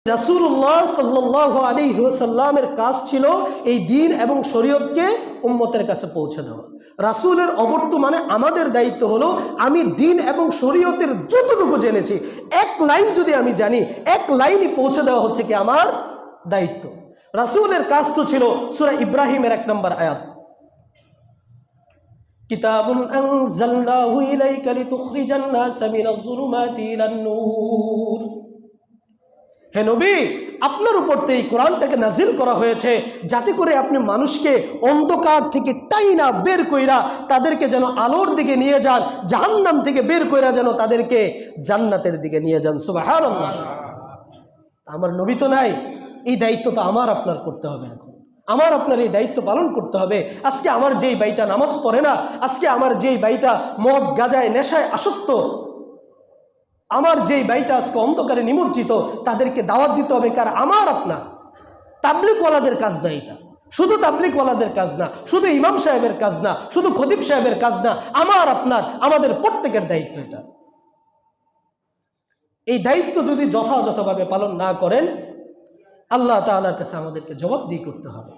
রাসূলুল্লাহ সাল্লাল্লাহু আলাইহি ওয়াসাল্লামের কাজ ছিল এই দ্বীন এবং শরীয়তকে উম্মতের কাছে পৌঁছে দেওয়া। রাসূলের অবর্তমানে আমাদের দায়িত্ব হলো আমি দ্বীন এবং শরীয়তের যতটুকু জেনেছি এক লাইন যদি আমি জানি এক লাইনই পৌঁছে দেওয়া হচ্ছে কি আমার দায়িত্ব। রাসূলের কাজ তো ছিল সূরা ইব্রাহিমের 1 নম্বর আয়াত, কিতাবুন আনজালনাহু ইলাইকা লিতুখরিজান নাসা মিনাজ যুলুমাতি ইলান নূর। হে নবী, আপনার উপর তো এই কোরআনটাকে নাজিল করা হয়েছে যাতে করে আপনি মানুষকে অন্ধকার থেকে টাইনা বের কইরা তাদেরকে যেন আলোর দিকে নিয়ে যান, জাহান্নাম থেকে বের কইরা যেন তাদেরকে জান্নাতের দিকে নিয়ে যান। সুবহানাল্লাহ। আমার নবী তো নাই, এই দায়িত্ব তো আমার আপনার করতে হবে। এখন আমার আপনার এই দায়িত্ব পালন করতে হবে। আজকে আমার যেই ভাইটা নামাজ পড়ে না, আজকে আমার যেই ভাইটা মদ গাঁজায় নেশায় আসক্ত, আমার যেই ভাইটা আজকে অন্ধকারে নিমজ্জিত, তাদেরকে দাওয়াত দিতে হবে। কার? আমার আপনার। তাবলিগওয়ালাদের কাজ না এটা, শুধু তাবলিগওয়ালাদের কাজ না, শুধু ইমাম সাহেবের কাজ না, শুধু খতিব সাহেবের কাজ না, আমার আপনার আমাদের প্রত্যেকের দায়িত্ব এটা। এই দায়িত্ব যদি যথাযথভাবে পালন না করেন আল্লাহ তাআলার কাছে আমাদেরকে জবাবদিহি করতে হবে।